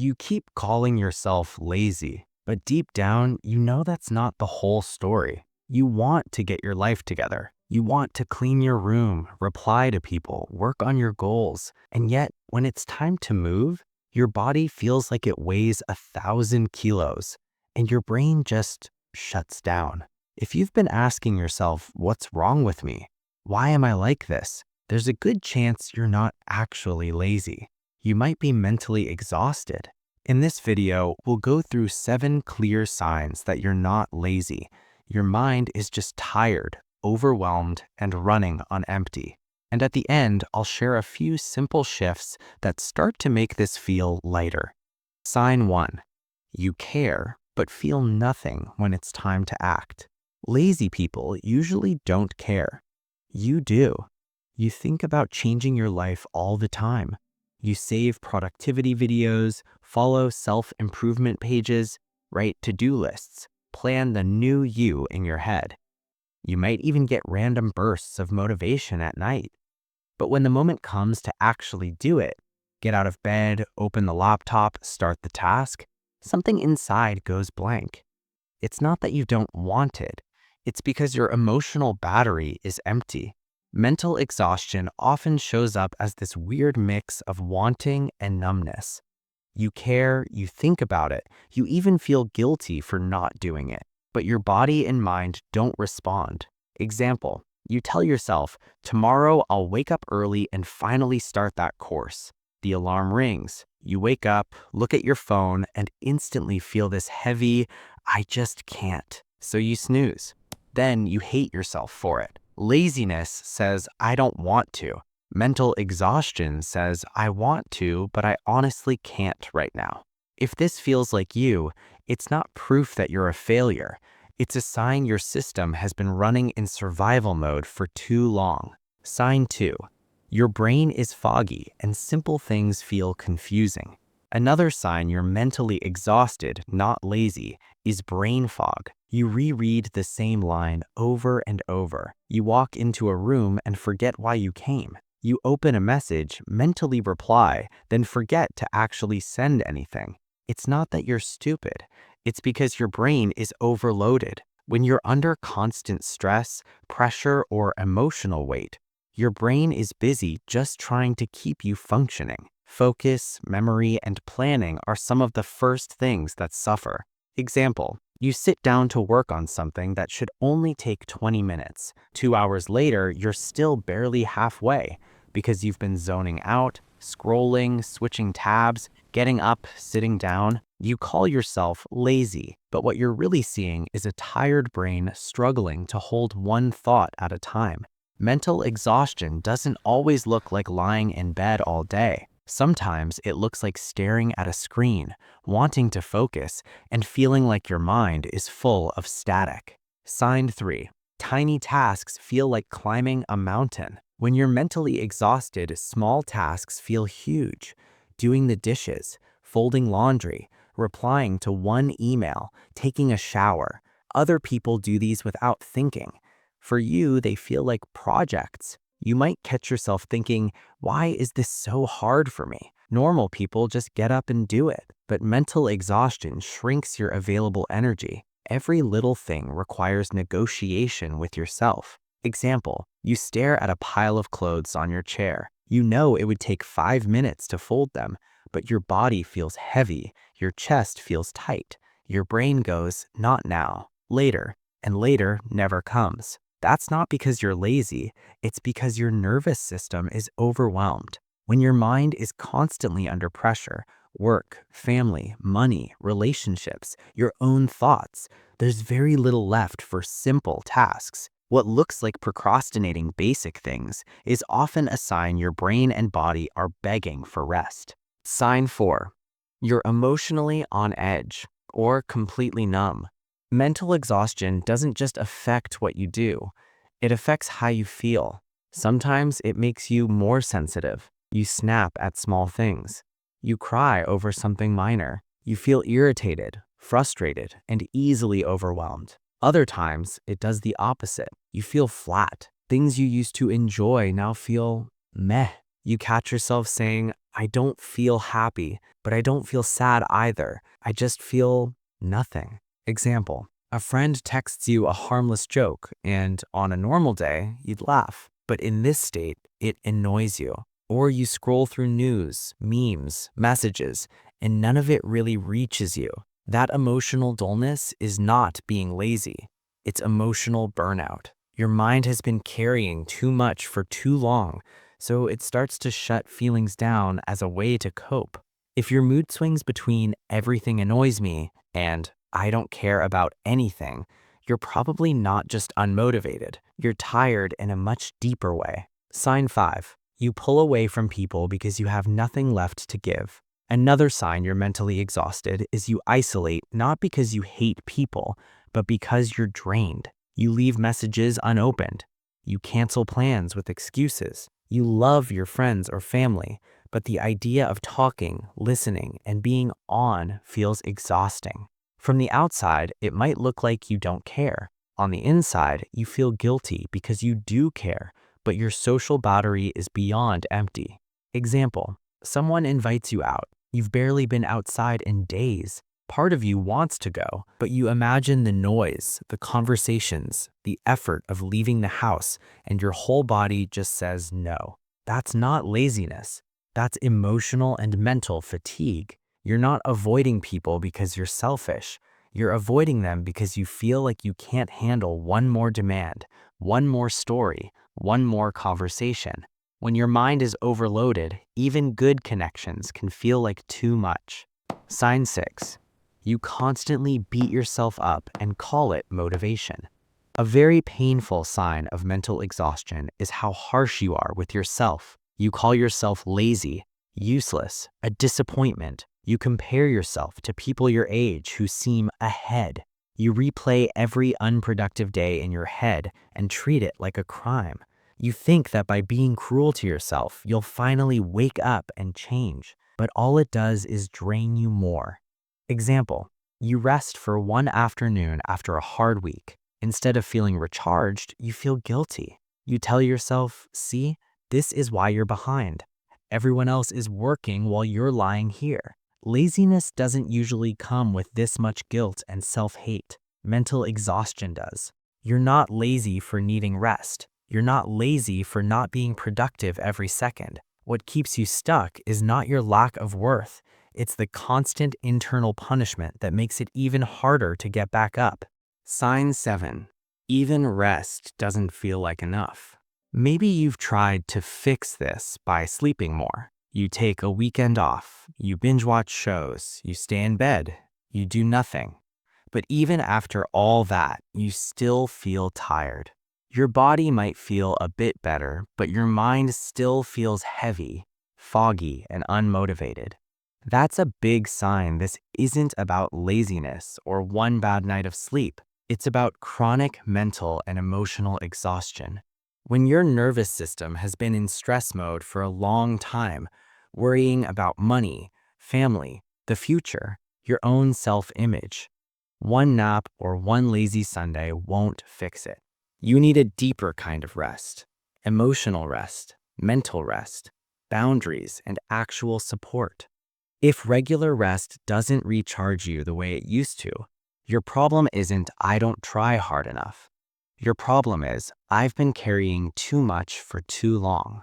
You keep calling yourself lazy, but deep down, you know that's not the whole story. You want to get your life together. You want to clean your room, reply to people, work on your goals. And yet, when it's time to move, your body feels like it weighs 1,000 kilos, and your brain just shuts down. If you've been asking yourself, what's wrong with me? Why am I like this? There's a good chance you're not actually lazy. You might be mentally exhausted. In this video, we'll go through 7 clear signs that you're not lazy. Your mind is just tired, overwhelmed, and running on empty. And at the end, I'll share a few simple shifts that start to make this feel lighter. Sign 1. You care, but feel nothing when it's time to act. Lazy people usually don't care. You do. You think about changing your life all the time. You save productivity videos, follow self-improvement pages, write to-do lists, plan the new you in your head. You might even get random bursts of motivation at night. But when the moment comes to actually do it, get out of bed, open the laptop, start the task, something inside goes blank. It's not that you don't want it. It's because your emotional battery is empty. Mental exhaustion often shows up as this weird mix of wanting and numbness. You care, you think about it, you even feel guilty for not doing it, but your body and mind don't respond. Example, you tell yourself, tomorrow I'll wake up early and finally start that course. The alarm rings. You wake up, look at your phone, and instantly feel this heavy, I just can't. So you snooze. Then you hate yourself for it. Laziness says, I don't want to. Mental exhaustion says, I want to, but I honestly can't right now. If this feels like you, it's not proof that you're a failure. It's a sign your system has been running in survival mode for too long. Sign 2. Your brain is foggy and simple things feel confusing. Another sign you're mentally exhausted, not lazy, is brain fog. You reread the same line over and over. You walk into a room and forget why you came. You open a message, mentally reply, then forget to actually send anything. It's not that you're stupid. It's because your brain is overloaded. When you're under constant stress, pressure, or emotional weight, your brain is busy just trying to keep you functioning. Focus, memory, and planning are some of the first things that suffer. Example, you sit down to work on something that should only take 20 minutes. 2 hours later, you're still barely halfway because you've been zoning out, scrolling, switching tabs, getting up, sitting down. You call yourself lazy, but what you're really seeing is a tired brain struggling to hold one thought at a time. Mental exhaustion doesn't always look like lying in bed all day. Sometimes it looks like staring at a screen, wanting to focus, and feeling like your mind is full of static. Sign 3. Tiny tasks feel like climbing a mountain. When you're mentally exhausted, small tasks feel huge. Doing the dishes, folding laundry, replying to one email, taking a shower. Other people do these without thinking. For you, they feel like projects. You might catch yourself thinking, why is this so hard for me? Normal people just get up and do it. But mental exhaustion shrinks your available energy. Every little thing requires negotiation with yourself. Example, you stare at a pile of clothes on your chair. You know it would take 5 minutes to fold them, but your body feels heavy, your chest feels tight. Your brain goes, not now, later, and later never comes. That's not because you're lazy, it's because your nervous system is overwhelmed. When your mind is constantly under pressure, work, family, money, relationships, your own thoughts, there's very little left for simple tasks. What looks like procrastinating basic things is often a sign your brain and body are begging for rest. Sign 4. You're emotionally on edge or completely numb. Mental exhaustion doesn't just affect what you do, it affects how you feel. Sometimes it makes you more sensitive. You snap at small things. You cry over something minor. You feel irritated, frustrated, and easily overwhelmed. Other times, it does the opposite. You feel flat. Things you used to enjoy now feel meh. You catch yourself saying, I don't feel happy, but I don't feel sad either. I just feel nothing. Example, a friend texts you a harmless joke, and on a normal day, you'd laugh. But in this state, it annoys you. Or you scroll through news, memes, messages, and none of it really reaches you. That emotional dullness is not being lazy. It's emotional burnout. Your mind has been carrying too much for too long, so it starts to shut feelings down as a way to cope. If your mood swings between everything annoys me and I don't care about anything, you're probably not just unmotivated. You're tired in a much deeper way. Sign 5. You pull away from people because you have nothing left to give. Another sign you're mentally exhausted is you isolate not because you hate people, but because you're drained. You leave messages unopened. You cancel plans with excuses. You love your friends or family, but the idea of talking, listening, and being on feels exhausting. From the outside, it might look like you don't care. On the inside, you feel guilty because you do care, but your social battery is beyond empty. Example, someone invites you out. You've barely been outside in days. Part of you wants to go, but you imagine the noise, the conversations, the effort of leaving the house, and your whole body just says no. That's not laziness. That's emotional and mental fatigue. You're not avoiding people because you're selfish. You're avoiding them because you feel like you can't handle one more demand, one more story, one more conversation. When your mind is overloaded, even good connections can feel like too much. Sign 6. You constantly beat yourself up and call it motivation. A very painful sign of mental exhaustion is how harsh you are with yourself. You call yourself lazy, useless, a disappointment. You compare yourself to people your age who seem ahead. You replay every unproductive day in your head and treat it like a crime. You think that by being cruel to yourself, you'll finally wake up and change, but all it does is drain you more. Example, you rest for one afternoon after a hard week. Instead of feeling recharged, you feel guilty. You tell yourself, see, this is why you're behind. Everyone else is working while you're lying here. Laziness doesn't usually come with this much guilt and self-hate. Mental exhaustion does. You're not lazy for needing rest. You're not lazy for not being productive every second. What keeps you stuck is not your lack of worth. It's the constant internal punishment that makes it even harder to get back up. Sign 7. Even rest doesn't feel like enough. Maybe you've tried to fix this by sleeping more. You take a weekend off, you binge watch shows, you stay in bed, you do nothing. But even after all that, you still feel tired. Your body might feel a bit better, but your mind still feels heavy, foggy, and unmotivated. That's a big sign this isn't about laziness or one bad night of sleep. It's about chronic mental and emotional exhaustion. When your nervous system has been in stress mode for a long time, worrying about money, family, the future, your own self-image, one nap or one lazy Sunday won't fix it. You need a deeper kind of rest, emotional rest, mental rest, boundaries, and actual support. If regular rest doesn't recharge you the way it used to, your problem isn't I don't try hard enough. Your problem is I've been carrying too much for too long.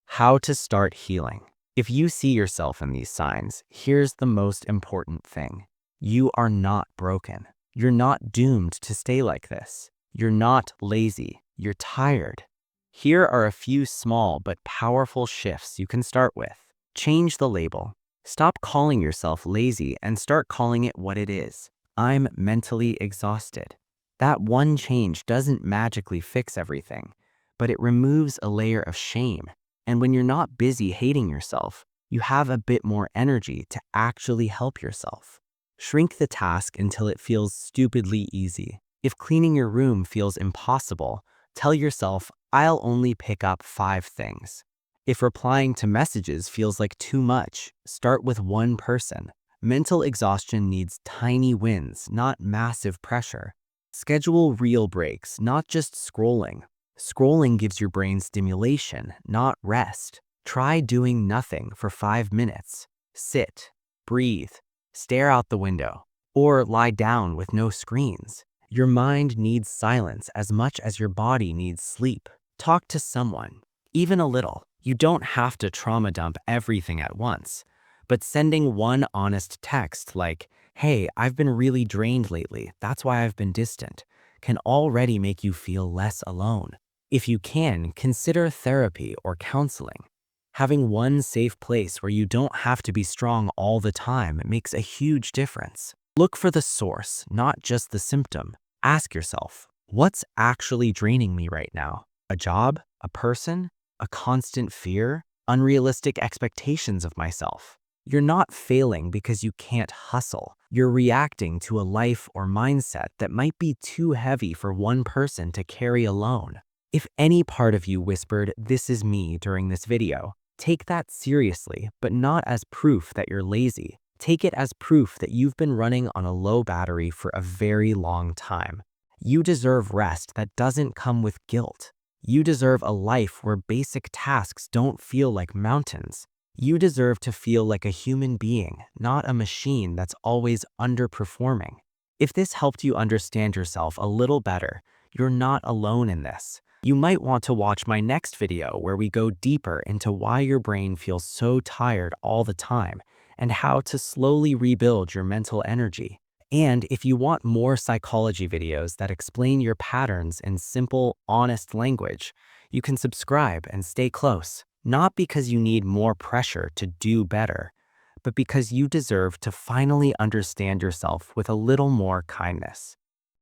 How to start healing. If you see yourself in these signs, here's the most important thing. You are not broken. You're not doomed to stay like this. You're not lazy. You're tired. Here are a few small but powerful shifts you can start with. Change the label. Stop calling yourself lazy and start calling it what it is. I'm mentally exhausted. That one change doesn't magically fix everything, but it removes a layer of shame. And when you're not busy hating yourself, you have a bit more energy to actually help yourself. Shrink the task until it feels stupidly easy. If cleaning your room feels impossible, tell yourself, I'll only pick up 5 things. If replying to messages feels like too much, start with one person. Mental exhaustion needs tiny wins, not massive pressure. Schedule real breaks, not just scrolling. Scrolling gives your brain stimulation, not rest. Try doing nothing for 5 minutes. Sit, breathe, stare out the window, or lie down with no screens. Your mind needs silence as much as your body needs sleep. Talk to someone, even a little. You don't have to trauma dump everything at once, but sending one honest text like, "Hey, I've been really drained lately, that's why I've been distant," can already make you feel less alone. If you can, consider therapy or counseling. Having one safe place where you don't have to be strong all the time makes a huge difference. Look for the source, not just the symptom. Ask yourself, what's actually draining me right now? A job? A person? A constant fear? Unrealistic expectations of myself? You're not failing because you can't hustle. You're reacting to a life or mindset that might be too heavy for one person to carry alone. If any part of you whispered, "This is me," during this video, take that seriously, but not as proof that you're lazy. Take it as proof that you've been running on a low battery for a very long time. You deserve rest that doesn't come with guilt. You deserve a life where basic tasks don't feel like mountains. You deserve to feel like a human being, not a machine that's always underperforming. If this helped you understand yourself a little better, you're not alone in this. You might want to watch my next video where we go deeper into why your brain feels so tired all the time and how to slowly rebuild your mental energy. And if you want more psychology videos that explain your patterns in simple, honest language, you can subscribe and stay close. Not because you need more pressure to do better, but because you deserve to finally understand yourself with a little more kindness.